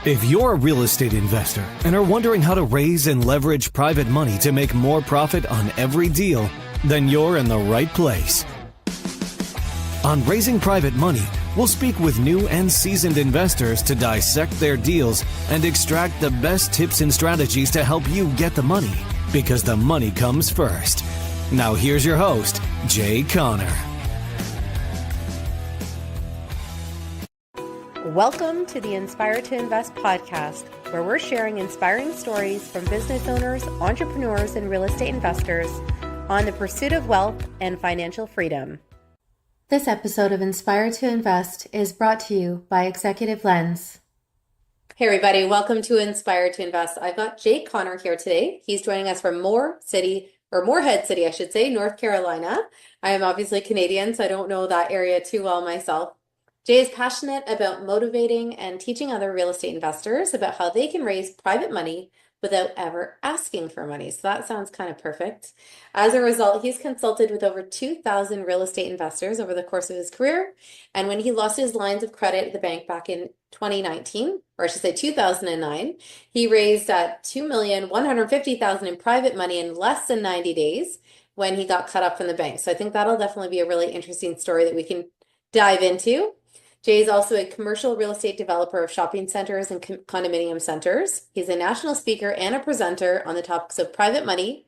If you're a real estate investor and are wondering how to raise and leverage private money to make more profit on every deal, then you're in the right place. On Raising Private Money, we'll speak with new and seasoned investors to dissect their deals and extract the best tips and strategies to help you get the money, because the money comes first. Now here's your host, Jay Connor. Welcome to the Inspire to Invest podcast, where we're sharing inspiring stories from business owners, entrepreneurs, and real estate investors on the pursuit of wealth and financial freedom. This episode of Inspire to Invest is brought to you by Executive Lens. Hey everybody, welcome to Inspire to Invest. I've got Jay Connor here today. He's joining us from Morehead City, North Carolina. I am obviously Canadian, so I don't know that area too well myself. Jay is passionate about motivating and teaching other real estate investors about how they can raise private money without ever asking for money. So that sounds kind of perfect. As a result, he's consulted with over 2,000 real estate investors over the course of his career. And when he lost his lines of credit at the bank back in 2009, he raised $2,150,000 in private money in less than 90 days when he got cut off from the bank. So I think that'll definitely be a really interesting story that we can dive into. Jay is also a commercial real estate developer of shopping centers and condominium centers. He's a national speaker and a presenter on the topics of private money,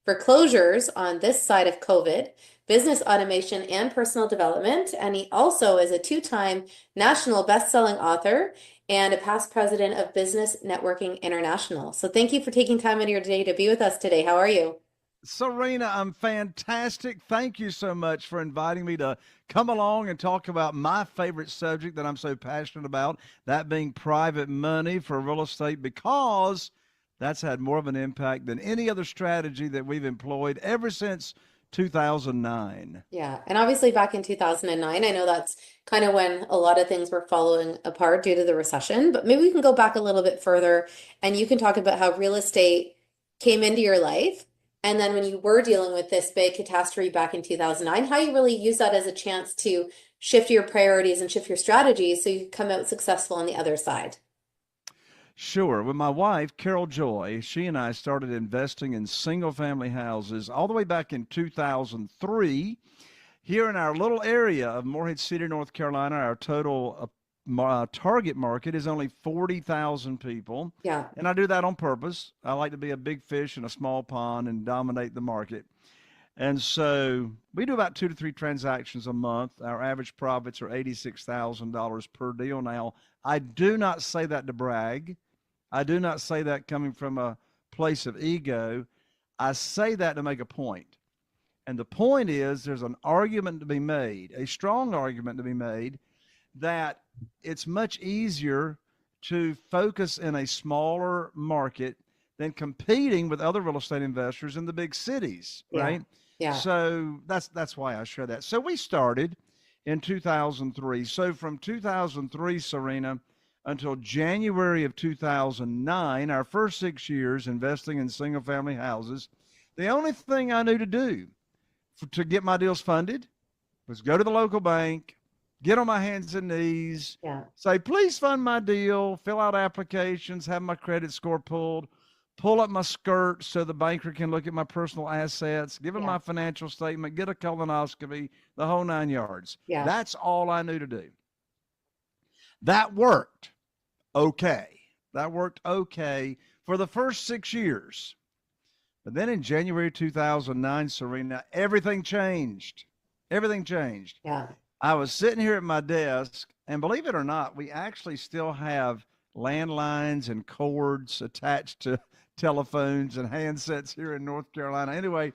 foreclosures on this side of COVID, business automation, and personal development. And he also is a two-time national best-selling author and a past president of Business Networking International. So thank you for taking time out of your day to be with us today. How are you? Serena, I'm fantastic. Thank you so much for inviting me to come along and talk about my favorite subject that I'm so passionate about, that being private money for real estate, because that's had more of an impact than any other strategy that we've employed ever since 2009. Yeah, and obviously back in 2009, I know that's kind of when a lot of things were falling apart due to the recession, but maybe we can go back a little bit further and you can talk about how real estate came into your life. And then when you were dealing with this big catastrophe back in 2009, how you really use that as a chance to shift your priorities and shift your strategies so you come out successful on the other side. Sure. With my wife, Carol Joy, she and I started investing in single-family houses all the way back in 2003. Here in our little area of Morehead City, North Carolina, our total target market is only 40,000 people. Yeah. And I do that on purpose. I like to be a big fish in a small pond and dominate the market. And so we do about 2 to 3 transactions a month. Our average profits are $86,000 per deal. Now, I do not say that to brag. I do not say that coming from a place of ego. I say that to make a point. And the point is there's an argument to be made, a strong argument to be made, that it's much easier to focus in a smaller market than competing with other real estate investors in the big cities, right? Yeah. So that's why I share that. So we started in 2003. So from 2003, Serena, until January of 2009, our first 6 years investing in single-family houses, the only thing I knew to do to get my deals funded was go to the local bank, get on my hands and knees, say, please fund my deal, fill out applications, have my credit score pulled, pull up my skirt so the banker can look at my personal assets, give him my financial statement, get a colonoscopy, the whole 9 yards. Yeah. That's all I knew to do. That worked okay. That worked okay for the first 6 years. But then in January 2009, Serena, everything changed. Everything changed. Yeah. I was sitting here at my desk, and believe it or not, we actually still have landlines and cords attached to telephones and handsets here in North Carolina. Anyway,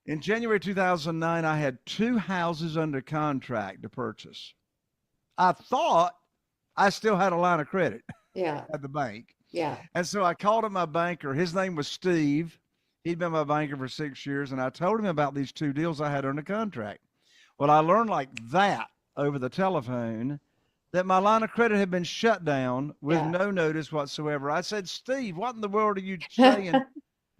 in January 2009, I had 2 houses under contract to purchase. I thought I still had a line of credit at the bank. Yeah. And so I called up my banker. His name was Steve. He'd been my banker for 6 years, and I told him about these 2 deals I had under contract. Well, I learned like that over the telephone that my line of credit had been shut down with no notice whatsoever. I said, Steve, what in the world are you saying?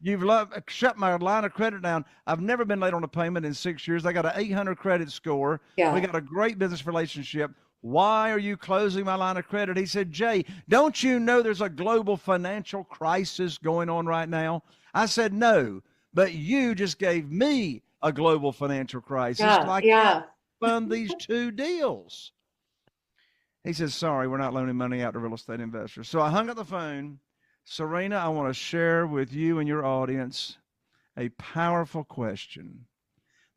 You've shut my line of credit down. I've never been late on a payment in 6 years. I got an 800 credit score. Yeah. We got a great business relationship. Why are you closing my line of credit? He said, Jay, don't you know there's a global financial crisis going on right now? I said, no, but you just gave me a global financial crisis. So I can't fund these two deals. He says, sorry, we're not loaning money out to real estate investors. So I hung up the phone. Serena, I want to share with you and your audience a powerful question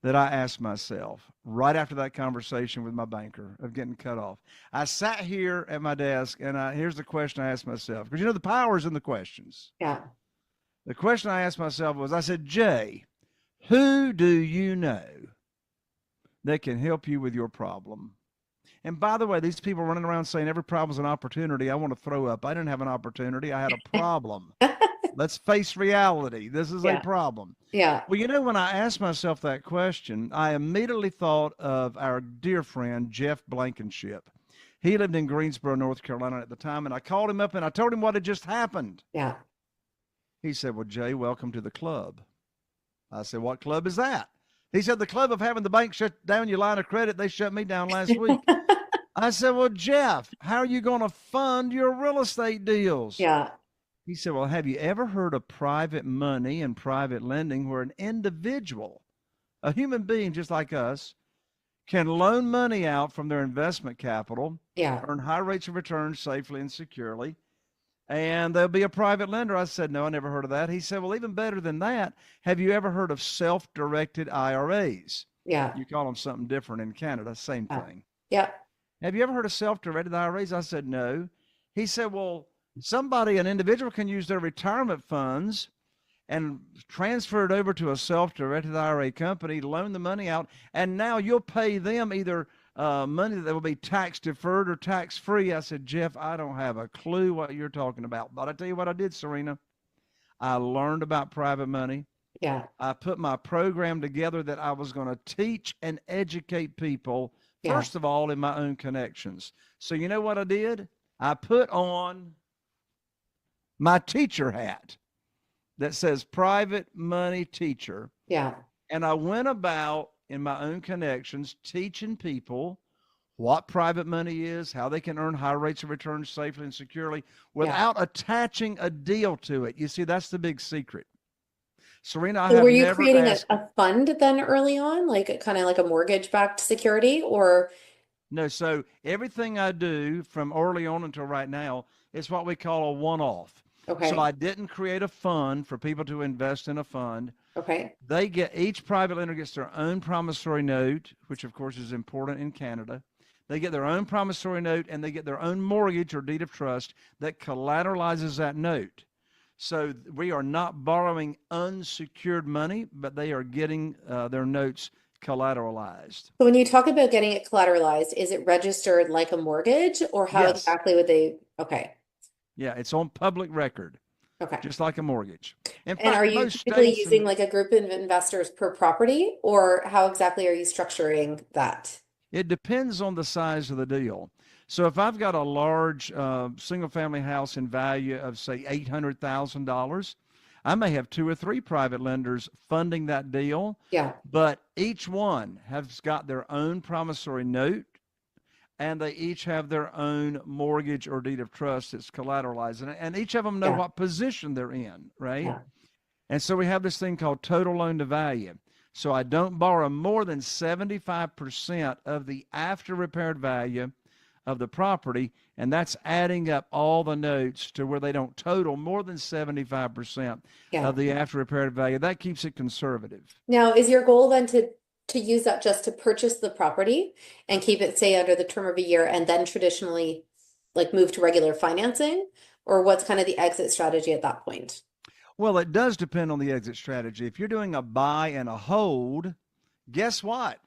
that I asked myself right after that conversation with my banker of getting cut off. I sat here at my desk, and here's the question I asked myself, because you know the power is in the questions. Yeah. The question I asked myself was, I said, Jay, who do you know that can help you with your problem? And by the way, these people running around saying every problem is an opportunity, I want to throw up. I didn't have an opportunity. I had a problem. Let's face reality. This is a problem. Yeah. Well, you know, when I asked myself that question, I immediately thought of our dear friend, Jeff Blankenship. He lived in Greensboro, North Carolina at the time, and I called him up and I told him what had just happened. Yeah. He said, well, Jay, welcome to the club. I said, what club is that? He said, the club of having the bank shut down your line of credit. They shut me down last week. I said, well, Jeff, how are you going to fund your real estate deals? Yeah. He said, well, have you ever heard of private money and private lending where an individual, a human being just like us, can loan money out from their investment capital, earn high rates of return safely and securely, and there'll be a private lender? I said, no, I never heard of that. He said, well, even better than that, have you ever heard of self-directed IRAs? Yeah. You call them something different in Canada, same thing. Yeah. Have you ever heard of self-directed IRAs? I said, no. He said, well, an individual can use their retirement funds and transfer it over to a self-directed IRA company, loan the money out, and now you'll pay them either money that will be tax deferred or tax free. I said, Jeff, I don't have a clue what you're talking about. But I tell you what I did, Serena. I learned about private money. Yeah. I put my program together that I was going to teach and educate people, first of all, in my own connections. So you know what I did? I put on my teacher hat that says private money teacher. Yeah. And I went about in my own connections teaching people what private money is, how they can earn high rates of return safely and securely without attaching a deal to it. You see, that's the big secret. Serena, I have were you never creating asked, a fund then early on, like kind of like a mortgage-backed security, or? No, so everything I do from early on until right now is what we call a one-off. Okay. So I didn't create a fund for people to invest in a fund. Okay. Each private lender gets their own promissory note, which of course is important in Canada. They get their own promissory note and they get their own mortgage or deed of trust that collateralizes that note. So we are not borrowing unsecured money, but they are getting their notes collateralized. So when you talk about getting it collateralized, is it registered like a mortgage, or how exactly would they? Okay. Yeah, it's on public record. Okay. Just like a mortgage. In And fact, are you typically using like a group of investors per property, or how exactly are you structuring that? It depends on the size of the deal. So if I've got a large single-family house in value of, say, $800,000, I may have 2 or 3 private lenders funding that deal. Yeah. But each one has got their own promissory note, and they each have their own mortgage or deed of trust that's collateralized. And each of them know what position they're in, right? Yeah. And so we have this thing called total loan to value. So I don't borrow more than 75% of the after repaired value of the property, and that's adding up all the notes to where they don't total more than 75% of the after repaired value. That keeps it conservative. Now, is your goal then to use that just to purchase the property and keep it, say, under the term of a year, and then traditionally like move to regular financing? Or what's kind of the exit strategy at that point? Well, it does depend on the exit strategy. If you're doing a buy and a hold, guess what?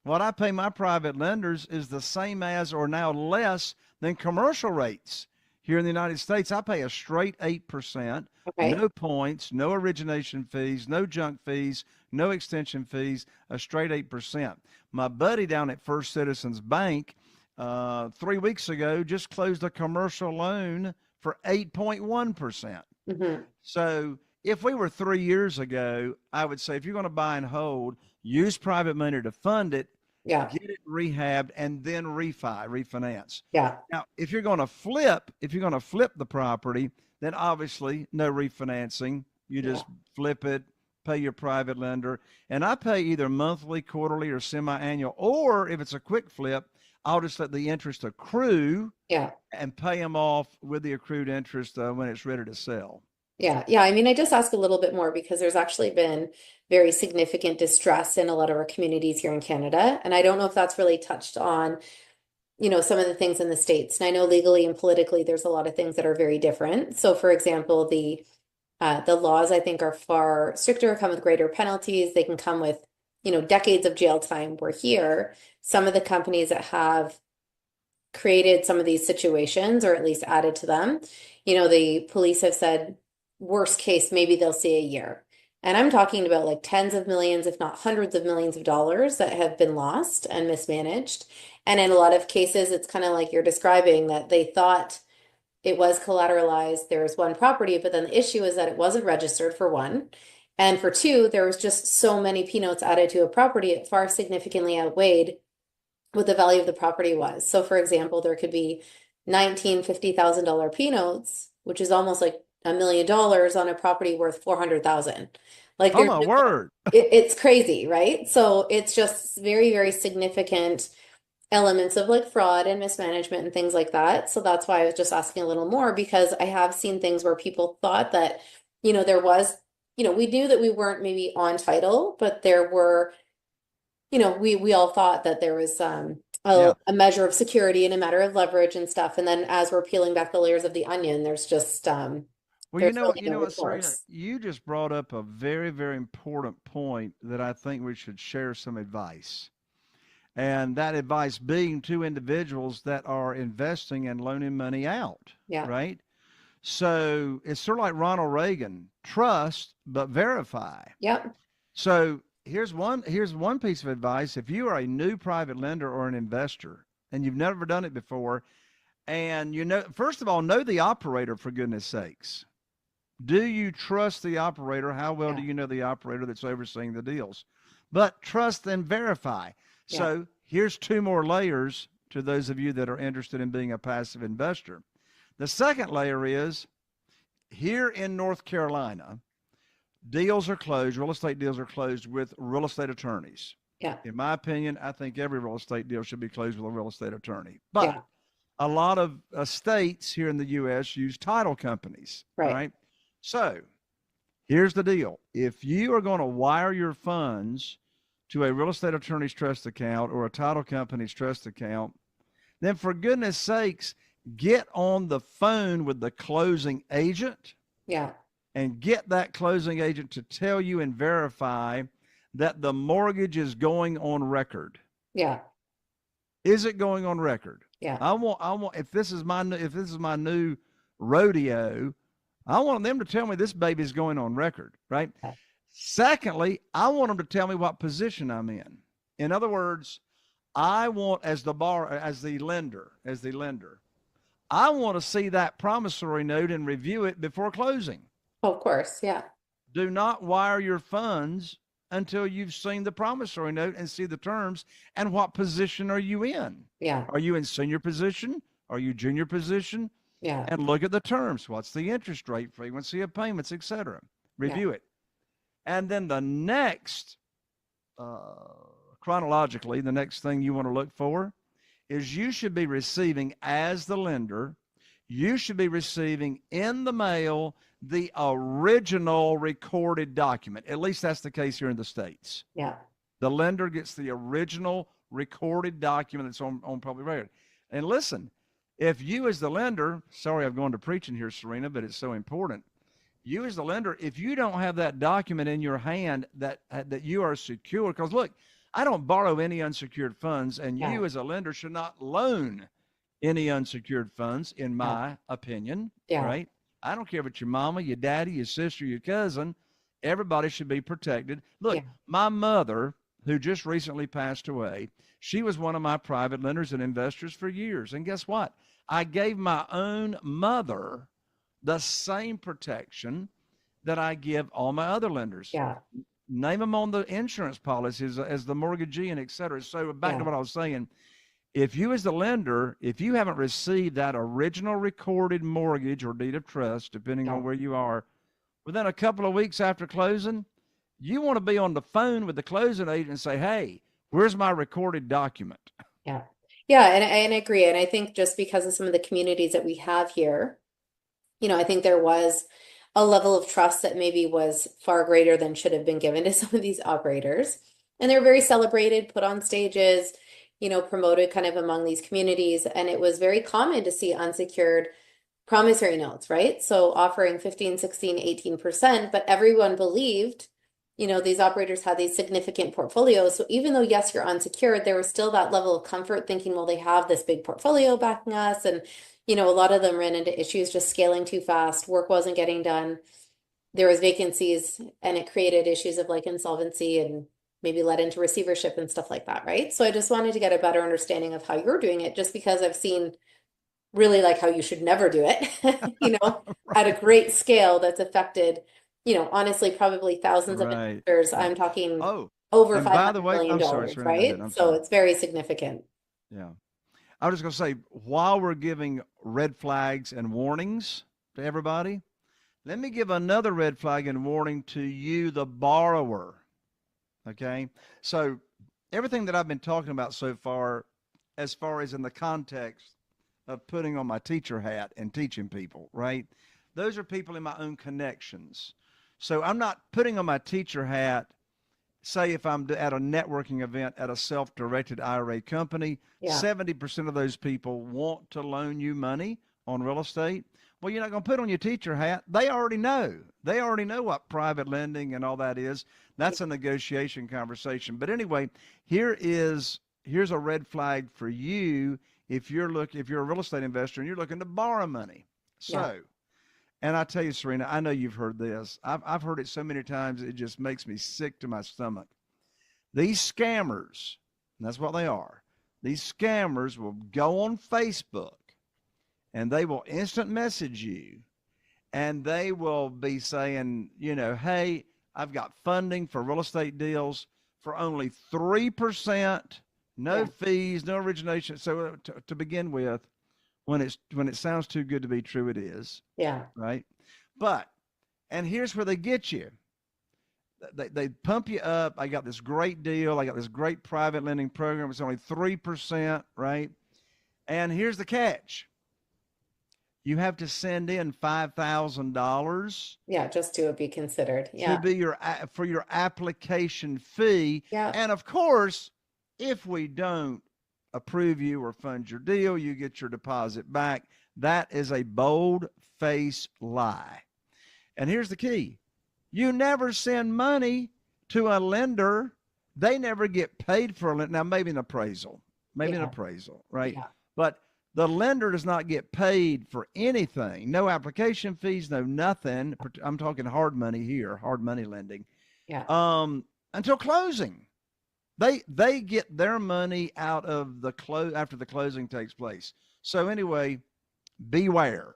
What I pay my private lenders is the same as or now less than commercial rates. Here in the United States, I pay a straight 8%, no points, no origination fees, no junk fees, no extension fees, a straight 8%. My buddy down at First Citizens Bank 3 weeks ago just closed a commercial loan for 8.1%. Mm-hmm. So if we were 3 years ago, I would say if you're going to buy and hold, use private money to fund it, Yeah. get it rehabbed, and then refinance. Yeah. Now, if you're going to flip the property, then obviously no refinancing. You Yeah. just flip it, pay your private lender, and I pay either monthly, quarterly, or semi-annual. Or if it's a quick flip, I'll just let the interest accrue Yeah. and pay them off with the accrued interest when it's ready to sell. Yeah. Yeah. I mean, I just ask a little bit more because there's actually been very significant distress in a lot of our communities here in Canada. And I don't know if that's really touched on, some of the things in the States. And I know legally and politically, there's a lot of things that are very different. So, for example, the laws, I think, are far stricter, come with greater penalties. They can come with, decades of jail time. Where here, some of the companies that have created some of these situations, or at least added to them, the police have said, worst case, maybe they'll see a year. And I'm talking about like tens of millions, if not hundreds of millions of dollars that have been lost and mismanaged. And in a lot of cases, it's kind of like you're describing, that they thought it was collateralized. There was one property, but then the issue is that it wasn't registered, for one. And for two, there was just so many P notes added to a property, it far significantly outweighed what the value of the property was. So for example, there could be $50,000 P notes, which is almost like $1 million on a property worth 400,000. Like, Oh my word. it's crazy, right? So it's just very, very significant elements of like fraud and mismanagement and things like that. So that's why I was just asking a little more, because I have seen things where people thought that, there was, we knew that we weren't maybe on title, but there were, we all thought that there was Yeah. a measure of security and a matter of leverage and stuff. And then as we're peeling back the layers of the onion, there's just Well, there's really you no know what, Serena, recourse. you just brought up a very, very important point that I think we should share some advice. And that advice being to individuals that are investing and loaning money out, Yeah. right? So it's sort of like Ronald Reagan, trust but verify. Yep. So here's one piece of advice. If you are a new private lender or an investor and you've never done it before, and first of all, know the operator, for goodness sakes. Do you trust the operator? How well do you know the operator that's overseeing the deals? But trust and verify. Yeah. So here's two more layers to those of you that are interested in being a passive investor. The second layer is, here in North Carolina, deals are closed, real estate deals are closed with real estate attorneys. Yeah. In my opinion, I think every real estate deal should be closed with a real estate attorney. But Yeah. a lot of states here in the U.S. use title companies, right? So here's the deal. If you are going to wire your funds to a real estate attorney's trust account or a title company's trust account, then for goodness sakes, get on the phone with the closing agent. Yeah. And get that closing agent to tell you and verify that the mortgage is going on record. Yeah. Is it going on record? Yeah. I want if this is my new rodeo, I want them to tell me this baby's going on record, right? Yeah. Secondly, I want them to tell me what position I'm in. In other words, I want, as the lender, I want to see that promissory note and review it before closing. Of course. Yeah. Do not wire your funds until you've seen the promissory note and see the terms and what position are you in. Yeah. Are you in senior position? Are you junior position? Yeah. And look at the terms. What's the interest rate, frequency of payments, etc. Review it. And then the next, chronologically, the next thing you want to look for is you should be receiving, as the lender, you should be receiving in the mail the original recorded document. At least that's the case here in the States. Yeah. The lender gets the original recorded document that's on public record. And listen, if you as the lender, sorry I've gone to preaching here, Serena, but it's so important. You as the lender, if you don't have that document in your hand that you are secure, because look, I don't borrow any unsecured funds, and you as a lender should not loan any unsecured funds, in my opinion, right? I don't care if it's your mama, your daddy, your sister, your cousin. Everybody should be protected. Look, my mother, who just recently passed away, she was one of my private lenders and investors for years. And guess what? I gave my own mother the same protection that I give all my other lenders. Yeah. name them on the insurance policies as the mortgagee and et cetera. So back to what I was saying, if you as the lender, if you haven't received that original recorded mortgage or deed of trust, depending on where you are, within a couple of weeks after closing, you want to be on the phone with the closing agent and say, hey, where's my recorded document? Yeah. Yeah, and I agree. And I think just because of some of the communities that we have here, I think there was a level of trust that maybe was far greater than should have been given to some of these operators. And they're very celebrated, put on stages, promoted kind of among these communities. And it was very common to see unsecured promissory notes, right? So offering 15, 16, 18%, but everyone believed these operators had these significant portfolios. So even though, yes, you're unsecured, there was still that level of comfort thinking, well, they have this big portfolio backing us. And, a lot of them ran into issues just scaling too fast. Work wasn't getting done. There was vacancies, and it created issues of like insolvency and maybe led into receivership and stuff like that, right? So I just wanted to get a better understanding of how you're doing it, just because I've seen really like how you should never do it, at a great scale that's affected honestly, probably thousands of investors. I'm talking over $500 million, right? So it's very significant. Yeah. I was just going to say, while we're giving red flags and warnings to everybody, let me give another red flag and warning to you, the borrower. Okay? So everything that I've been talking about so far, as far as in the context of putting on my teacher hat and teaching people, right? Those are people in my own connections. So I'm not putting on my teacher hat, say if I'm at a networking event at a self-directed IRA company, 70% of those people want to loan you money on real estate. Well, you're not going to put on your teacher hat. They already know. They already know what private lending and all that is. That's a negotiation conversation. But anyway, here's a red flag for you if you're a real estate investor and you're looking to borrow money. So. And I tell you, Serena, I know you've heard this. I've heard it so many times, it just makes me sick to my stomach. These scammers, and that's what they are, these scammers will go on Facebook and they will instant message you and they will be saying, hey, I've got funding for real estate deals for only 3%, no fees, no origination. So to begin with, when it sounds too good to be true, it is. Yeah. Right. And here's where they get you. They pump you up. I got this great deal. I got this great private lending program. It's only 3%. Right. And here's the catch. You have to send in $5,000. Yeah. Just to be considered. Yeah. To be for your application fee. Yeah. And of course, if we don't approve you or fund your deal, you get your deposit back. That is a bold-faced lie. And here's the key. You never send money to a lender. They never get paid for a lender. Now, maybe an appraisal, right? Yeah. But the lender does not get paid for anything. No application fees, no nothing. I'm talking hard money here, hard money lending. Yeah. Until closing. They get their money out of the after the closing takes place. So anyway, beware.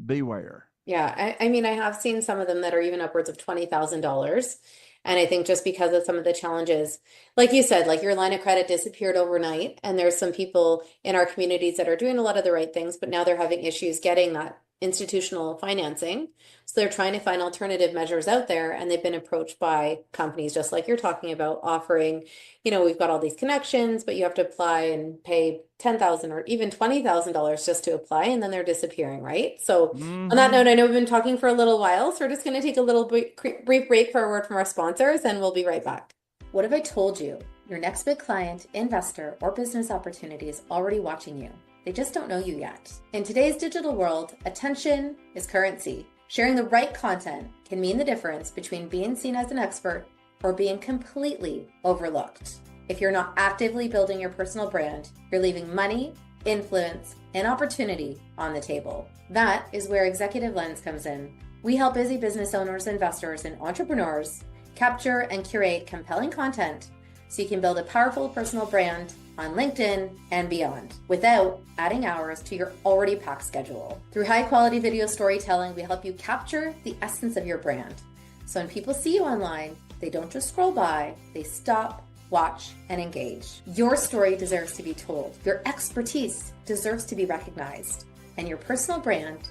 Beware. Yeah, I mean, I have seen some of them that are even upwards of $20,000. And I think just because of some of the challenges, like you said, like your line of credit disappeared overnight. And there's some people in our communities that are doing a lot of the right things, but now they're having issues getting that institutional financing. So they're trying to find alternative measures out there, and they've been approached by companies just like you're talking about, offering, we've got all these connections, but you have to apply and pay $10,000 or even $20,000 just to apply, and then they're disappearing, right? So on that note, I know we've been talking for a little while, so we're just going to take a little brief break for a word from our sponsors, and we'll be right back. What if I told you your next big client, investor, or business opportunity is already watching you? They just don't know you yet. In today's digital world, attention is currency. Sharing the right content can mean the difference between being seen as an expert or being completely overlooked. If you're not actively building your personal brand, you're leaving money, influence, and opportunity on the table. That is where Executive Lens comes in. We help busy business owners, investors, and entrepreneurs capture and curate compelling content so you can build a powerful personal brand on LinkedIn and beyond without adding hours to your already packed schedule. Through high quality video storytelling, we help you capture the essence of your brand So when people see you online, they don't just scroll by, they stop, watch, and engage. Your story deserves to be told. Your expertise deserves to be recognized. And your personal brand,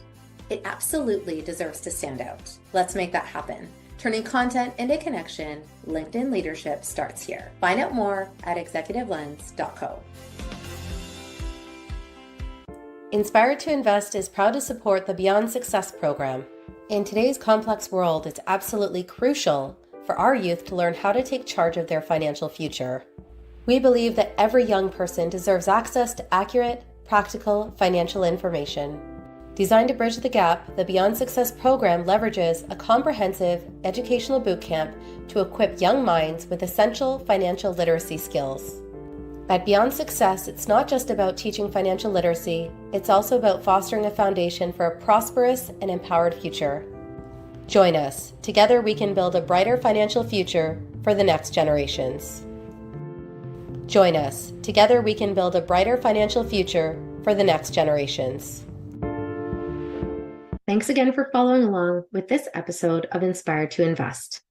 it absolutely deserves to stand out. Let's make that happen. Turning content into connection, LinkedIn leadership starts here. Find out more at executivelens.co. Inspired to Invest is proud to support the Beyond Success program. In today's complex world, it's absolutely crucial for our youth to learn how to take charge of their financial future. We believe that every young person deserves access to accurate, practical financial information. Designed to bridge the gap, the Beyond Success program leverages a comprehensive educational bootcamp to equip young minds with essential financial literacy skills. At Beyond Success, it's not just about teaching financial literacy, it's also about fostering a foundation for a prosperous and empowered future. Join us. Together we can build a brighter financial future for the next generations. Join us. Together we can build a brighter financial future for the next generations. Thanks again for following along with this episode of Inspired to Invest.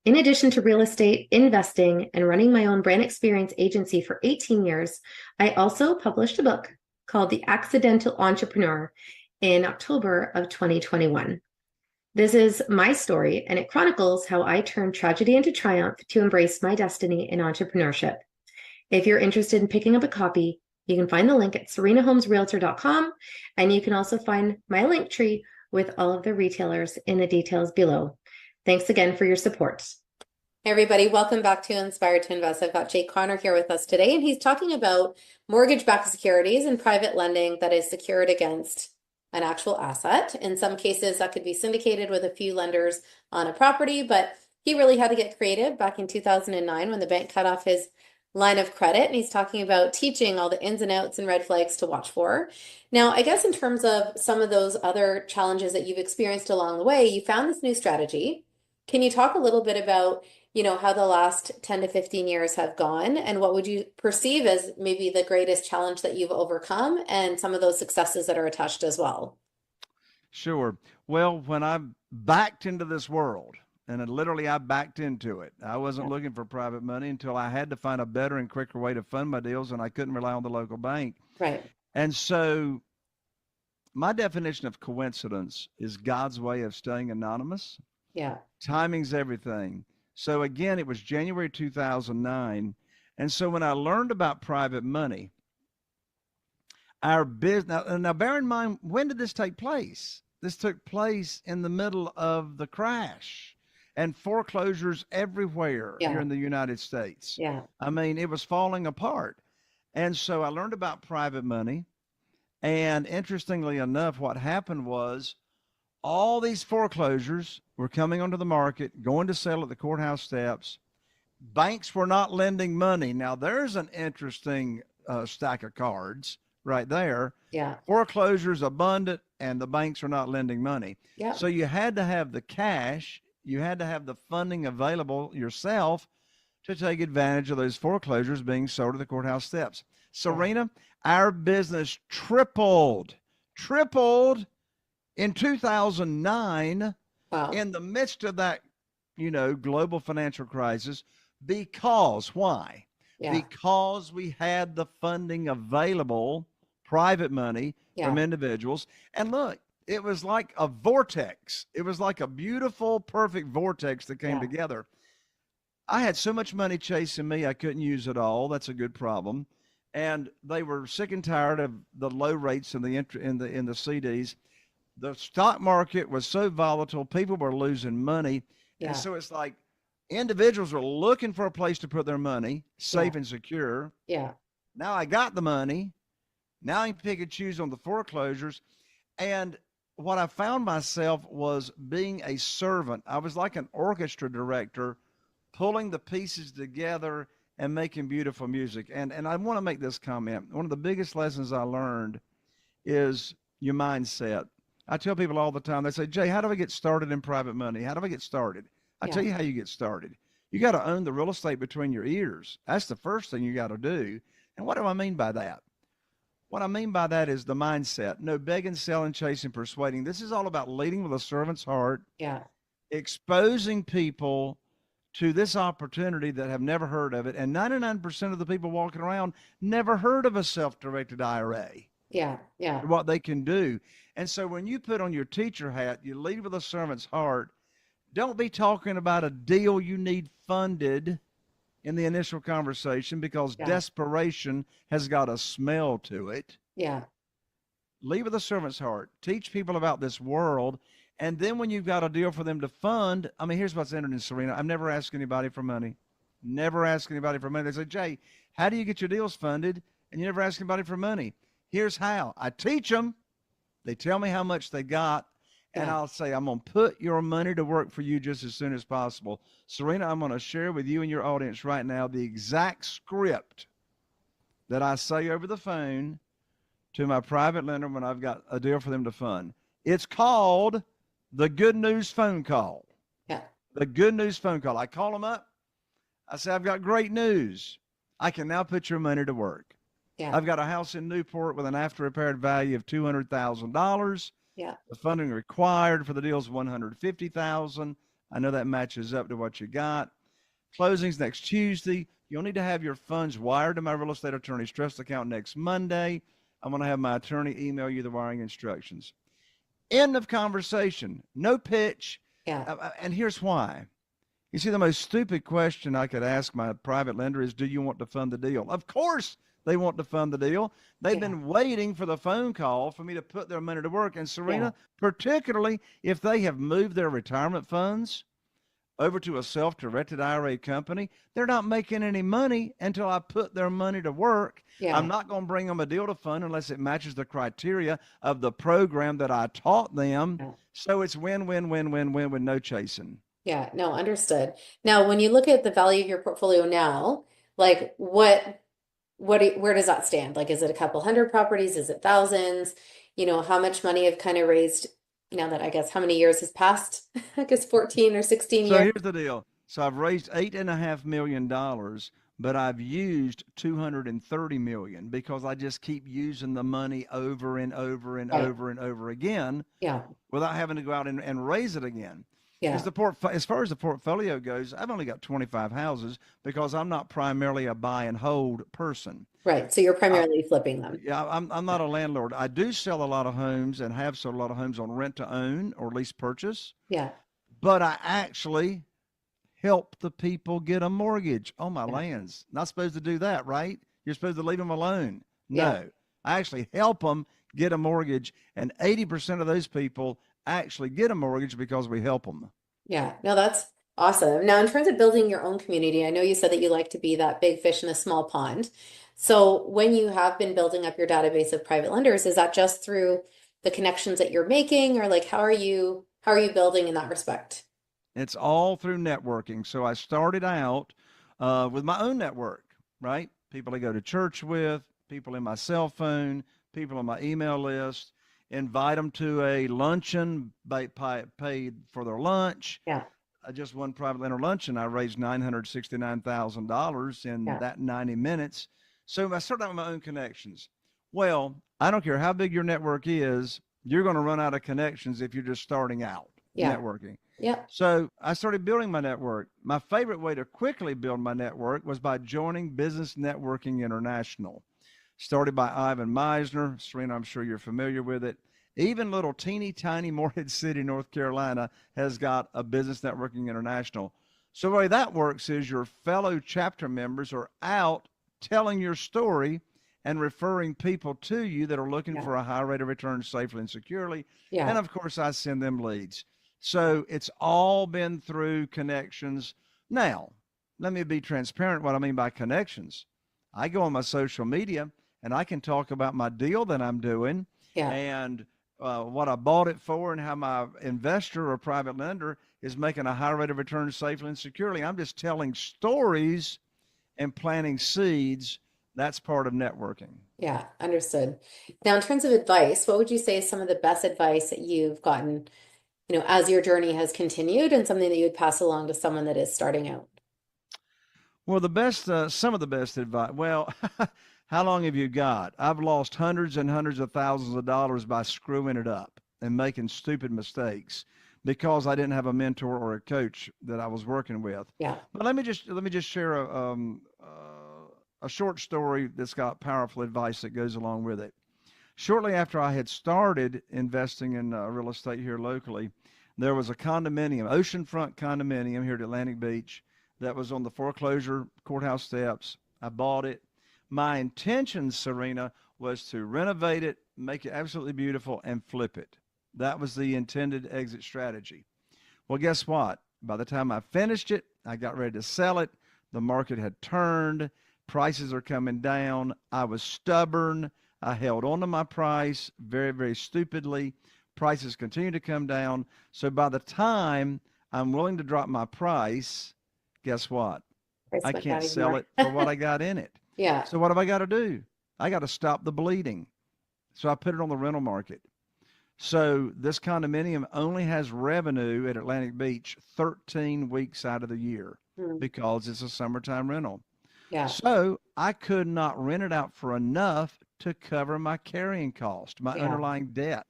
In addition to real estate, investing, and running my own brand experience agency for 18 years, I also published a book called The Accidental Entrepreneur in October of 2021. This is my story, and it chronicles how I turned tragedy into triumph to embrace my destiny in entrepreneurship. If you're interested in picking up a copy, you can find the link at serenahomesrealtor.com, and you can also find my link tree with all of the retailers in the details below. Thanks again for your support. Hey everybody, welcome back to Inspired to Invest. I've got Jay Connor here with us today, and he's talking about mortgage-backed securities and private lending that is secured against an actual asset. In some cases, that could be syndicated with a few lenders on a property, but he really had to get creative back in 2009 when the bank cut off his line of credit, and he's talking about teaching all the ins and outs and red flags to watch for. Now, I guess in terms of some of those other challenges that you've experienced along the way, you found this new strategy. Can you talk a little bit about, how the last 10 to 15 years have gone, and what would you perceive as maybe the greatest challenge that you've overcome and some of those successes that are attached as well? Sure. Well, when I backed into this world, and I backed into it, I wasn't looking for private money until I had to find a better and quicker way to fund my deals, and I couldn't rely on the local bank. Right. And so my definition of coincidence is God's way of staying anonymous. Yeah. Timing's everything. So again, it was January 2009. And so when I learned about private money, our business, now bear in mind, when did this take place? This took place in the middle of the crash and foreclosures everywhere here in the United States. Yeah. I mean, it was falling apart. And so I learned about private money. And interestingly enough, what happened was all these foreclosures were coming onto the market, going to settle at the courthouse steps. Banks were not lending money. Now, there's an interesting stack of cards right there. Yeah. Foreclosures abundant, and the banks are not lending money. Yeah. So you had to have the cash, you had to have the funding available yourself to take advantage of those foreclosures being sold at the courthouse steps. Serena, our business tripled in 2009. Wow. In the midst of that, global financial crisis, because why? Yeah. Because we had the funding available, private money from individuals. And look, it was like a vortex. It was like a beautiful, perfect vortex that came together. I had so much money chasing me, I couldn't use it all. That's a good problem. And they were sick and tired of the low rates in the CDs. The stock market was so volatile, people were losing money. Yeah. And so it's like individuals were looking for a place to put their money, safe and secure. Yeah. Now I got the money. Now I can pick and choose on the foreclosures. And what I found myself was being a servant. I was like an orchestra director, pulling the pieces together and making beautiful music. And I want to make this comment. One of the biggest lessons I learned is your mindset. I tell people all the time, they say, Jay, how do I get started in private money? How do I get started? I tell you how you get started. You got to own the real estate between your ears. That's the first thing you got to do. And what do I mean by that? What I mean by that is the mindset. No begging, selling, chasing, persuading. This is all about leading with a servant's heart. Yeah. exposing people to this opportunity that have never heard of it. And 99% of the people walking around never heard of a self-directed IRA, Yeah. Yeah. what they can do. And so when you put on your teacher hat, you lead with a servant's heart. Don't be talking about a deal you need funded in the initial conversation, because Yeah. desperation has got a smell to it. Yeah. Lead with a servant's heart. Teach people about this world. And then when you've got a deal for them to fund, I mean, here's what's interesting, Serena. I've never asked anybody for money. Never asked anybody for money. They say, Jay, how do you get your deals funded? And you never ask anybody for money. Here's how. I teach them. They tell me how much they got. And Yeah. I'll say, I'm going to put your money to work for you just as soon as possible. Serena, I'm going to share with you and your audience right now the exact script that I say over the phone to my private lender when I've got a deal for them to fund. It's called the good news phone call. Yeah. The good news phone call. I call them up. I say, I've got great news. I can now put your money to work. Yeah. I've got a house in Newport with an after repaired value of $200,000. Yeah. The funding required for the deal is $150,000. I know that matches up to what you got. Closings next Tuesday. You'll need to have your funds wired to my real estate attorney's trust account next Monday. I'm going to have my attorney email you the wiring instructions. End of conversation. No pitch. Yeah. And here's why. You see, the most stupid question I could ask my private lender is, do you want to fund the deal? Of course they want to fund the deal. They've been waiting for the phone call for me to put their money to work. And Serena, particularly if they have moved their retirement funds over to a self-directed IRA company, they're not making any money until I put their money to work. Yeah. I'm not going to bring them a deal to fund unless it matches the criteria of the program that I taught them. Yeah. So it's win, win, win, win, win with no chasing. Yeah. No, understood. Now, when you look at the value of your portfolio now, like where does that stand? Like, is it a couple hundred properties? Is it thousands? How much money have kind of raised now that, I guess, how many years has passed? I guess 14 or 16 So years. here's the deal. So I've raised $8.5 million, but I've used $230 million because I just keep using the money over and over and Right. over and over again Yeah. without having to go out and raise it again. Yeah. As far as the portfolio goes, I've only got 25 houses because I'm not primarily a buy and hold person. Right. So you're primarily flipping them. Yeah, I'm not a landlord. I do sell a lot of homes and have sold a lot of homes on rent to own or lease purchase, Yeah. but I actually help the people get a mortgage on my lands. Not supposed to do that, right? You're supposed to leave them alone. No, Yeah. I actually help them get a mortgage, and 80% of those people actually get a mortgage because we help them. Yeah. No, that's awesome. Now, in terms of building your own community, I know you said that you like to be that big fish in a small pond. So when you have been building up your database of private lenders, is that just through the connections that you're making, or like how are you building in that respect? It's all through networking. So I started out with my own network, right? People I go to church with, people in my cell phone, people on my email list, invite them to a luncheon, paid for their lunch. Yeah. Just one private lender luncheon, I raised $969,000 in that 90 minutes. So I started out with my own connections. Well, I don't care how big your network is, you're going to run out of connections if you're just starting out networking. Yeah. So I started building my network. My favorite way to quickly build my network was by joining Business Networking International. Started by Ivan Meisner. Serena, I'm sure you're familiar with it. Even little teeny tiny Morehead City, North Carolina has got a Business Networking International. So the way that works is your fellow chapter members are out telling your story and referring people to you that are looking for a high rate of return safely and securely. Yeah. And of course, I send them leads. So it's all been through connections. Now, let me be transparent what I mean by connections. I go on my social media and I can talk about my deal that I'm doing and what I bought it for and how my investor or private lender is making a high rate of return safely and securely. I'm just telling stories and planting seeds. That's part of networking. Yeah, understood. Now, in terms of advice, what would you say is some of the best advice that you've gotten, as your journey has continued, and something that you would pass along to someone that is starting out? Well, some of the best advice. Well, how long have you got? I've lost hundreds and hundreds of thousands of dollars by screwing it up and making stupid mistakes. because I didn't have a mentor or a coach that I was working with. Yeah. But let me just share a short story that's got powerful advice that goes along with it. Shortly after I had started investing in real estate here locally, there was a condominium, oceanfront condominium here at Atlantic Beach, that was on the foreclosure courthouse steps. I bought it. My intention, Serena, was to renovate it, make it absolutely beautiful, and flip it. That was the intended exit strategy. Well, guess what? By the time I finished it, I got ready to sell it. The market had turned. Prices are coming down. I was stubborn. I held on to my price very, very stupidly. Prices continue to come down. So by the time I'm willing to drop my price, guess what? I can't sell it for what I got in it. Yeah. So what have I got to do? I got to stop the bleeding. So I put it on the rental market. So this condominium only has revenue at Atlantic Beach 13 weeks out of the year because it's a summertime rental. Yeah. So I could not rent it out for enough to cover my carrying cost, my underlying debt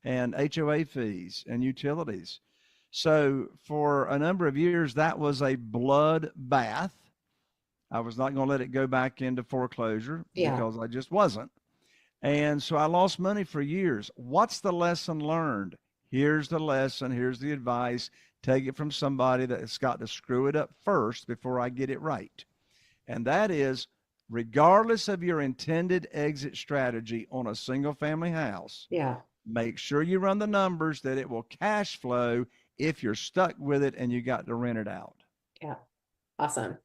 and HOA fees and utilities. So for a number of years, that was a bloodbath. I was not going to let it go back into foreclosure because I just wasn't. And so I lost money for years. What's the lesson learned? Here's the lesson. Here's the advice. Take it from somebody that's got to screw it up first before I get it right. And that is, regardless of your intended exit strategy on a single family house, make sure you run the numbers that it will cash flow if you're stuck with it and you got to rent it out. Yeah. Awesome.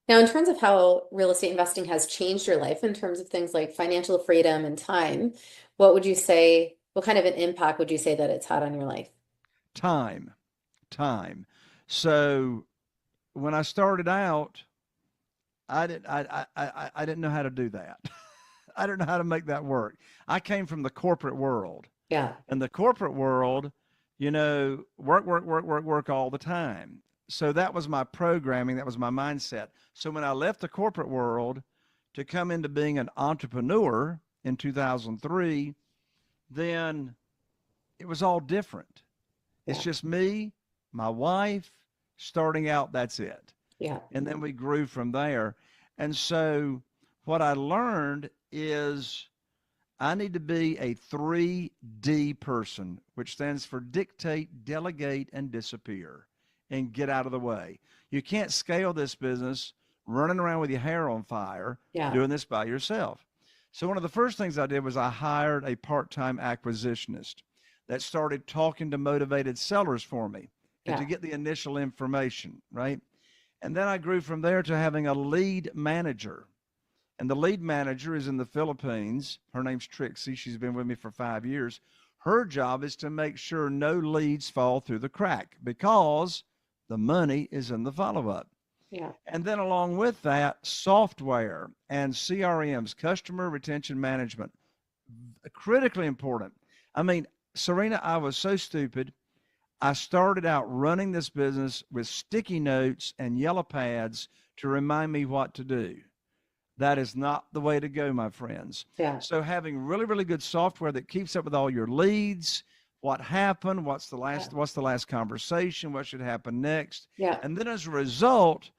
Now, in terms of how real estate investing has changed your life in terms of things like financial freedom and time, what would you say, what kind of an impact would you say that it's had on your life? Time. So when I started out, I didn't know how to do that. I didn't know how to make that work. I came from the corporate world. Yeah. In the corporate world, work all the time. So that was my programming. That was my mindset. So when I left the corporate world to come into being an entrepreneur in 2003, then it was all different. It's just me, my wife, starting out, that's it. Yeah. And then we grew from there. And so what I learned is I need to be a 3D person, which stands for dictate, delegate, and disappear, and get out of the way. You can't scale this business running around with your hair on fire, doing this by yourself. So one of the first things I did was I hired a part-time acquisitionist that started talking to motivated sellers for me and to get the initial information, right? And then I grew from there to having a lead manager. And the lead manager is in the Philippines. Her name's Trixie. She's been with me for 5 years. Her job is to make sure no leads fall through the crack because the money is in the follow-up. Yeah. And then along with that, software and CRMs, customer retention management, critically important. I mean, Serena, I was so stupid. I started out running this business with sticky notes and yellow pads to remind me what to do. That is not the way to go, my friends. Yeah. So having really, really good software that keeps up with all your leads, what happened, what's the last conversation, what should happen next. Yeah. And then as a result,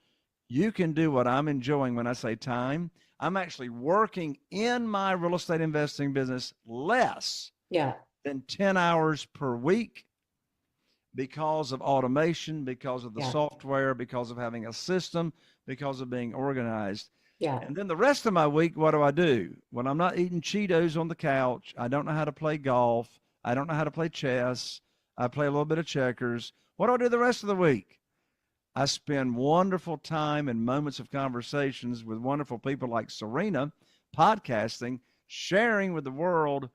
you can do what I'm enjoying when I say time. I'm actually working in my real estate investing business less than 10 hours per week because of automation, because of the software, because of having a system, because of being organized. Yeah. And then the rest of my week, what do? When I'm not eating Cheetos on the couch, I don't know how to play golf. I don't know how to play chess. I play a little bit of checkers. What do I do the rest of the week? I spend wonderful time and moments of conversations with wonderful people like Serena, podcasting, sharing with the world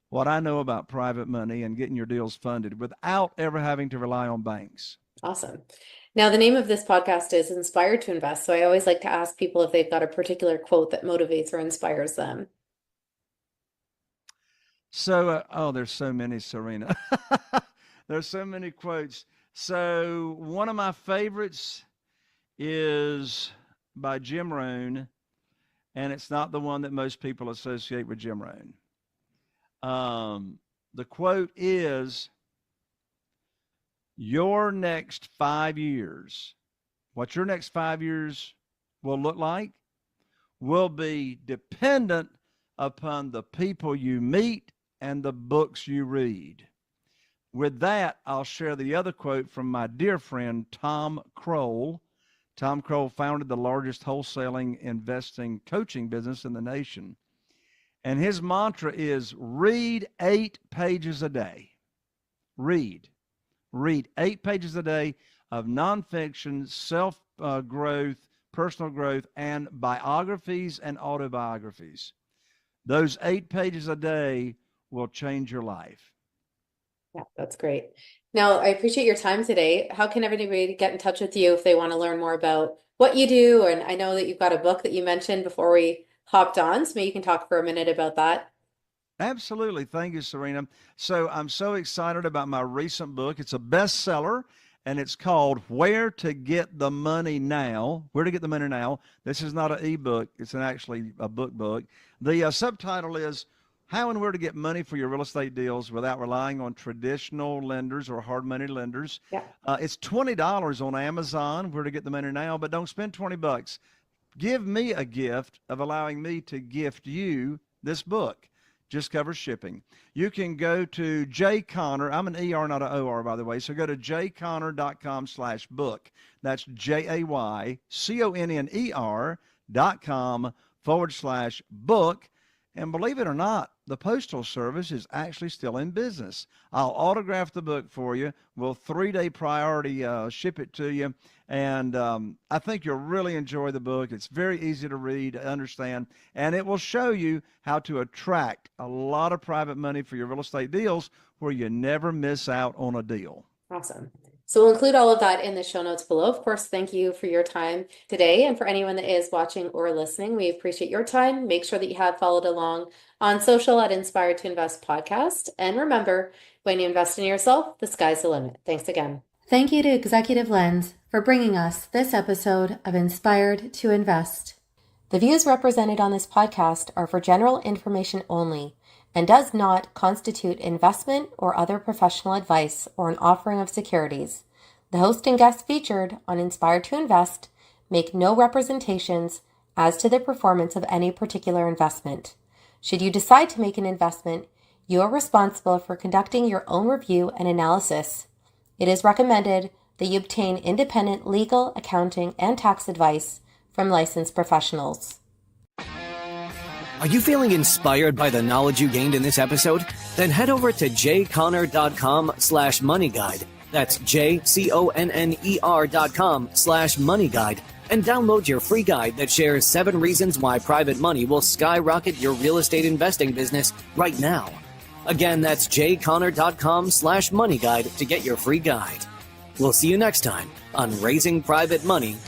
what I know about private money and getting your deals funded without ever having to rely on banks. Awesome. Now, the name of this podcast is Inspired to Invest. So I always like to ask people if they've got a particular quote that motivates or inspires them. So, there's so many, Serena. There's so many quotes. So one of my favorites is by Jim Rohn, and it's not the one that most people associate with Jim Rohn. The quote is, your next 5 years, what your next 5 years will look like, will be dependent upon the people you meet and the books you read. With that, I'll share the other quote from my dear friend, Tom Kroll. Tom Kroll founded the largest wholesaling investing coaching business in the nation. And his mantra is read 8 pages a day. Read 8 pages a day of nonfiction, self-growth, personal growth, and biographies and autobiographies. Those 8 pages a day will change your life. Yeah, that's great. Now, I appreciate your time today. How can everybody get in touch with you if they want to learn more about what you do? And I know that you've got a book that you mentioned before we hopped on, so maybe you can talk for a minute about that. Absolutely. Thank you, Serena. So I'm so excited about my recent book. It's a bestseller, and it's called Where to Get the Money Now. Where to Get the Money Now. This is not an ebook. It's actually a book. The subtitle is How and Where to Get Money for Your Real Estate Deals Without Relying on Traditional Lenders or Hard Money Lenders. Yeah. It's $20 on Amazon, Where to Get the Money Now, but don't spend $20. Give me a gift of allowing me to gift you this book. Just covers shipping. You can go to Jay Conner. I'm an ER, not an OR, by the way. So go to jayconner.com/book. That's JAYCONNER.com/book. And believe it or not, the Postal Service is actually still in business. I'll autograph the book for you. We'll 3-day priority ship it to you. And I think you'll really enjoy the book. It's very easy to read, understand, and it will show you how to attract a lot of private money for your real estate deals where you never miss out on a deal. Awesome. So we'll include all of that in the show notes below. Of course, thank you for your time today. And for anyone that is watching or listening, we appreciate your time. Make sure that you have followed along on social at Inspired to Invest podcast. And remember, when you invest in yourself, the sky's the limit. Thanks again. Thank you to Executive Lens for bringing us this episode of Inspired to Invest. The views represented on this podcast are for general information only and does not constitute investment or other professional advice or an offering of securities. The host and guests featured on Inspired to Invest make no representations as to the performance of any particular investment. Should you decide to make an investment, you are responsible for conducting your own review and analysis. It is recommended that you obtain independent legal, accounting, and tax advice from licensed professionals. Are you feeling inspired by the knowledge you gained in this episode? Then head over to jayconner.com/moneyguide. That's JCONNER.com/moneyguide and download your free guide that shares 7 reasons why private money will skyrocket your real estate investing business right now. Again, that's jayconner.com/moneyguide to get your free guide. We'll see you next time on Raising Private Money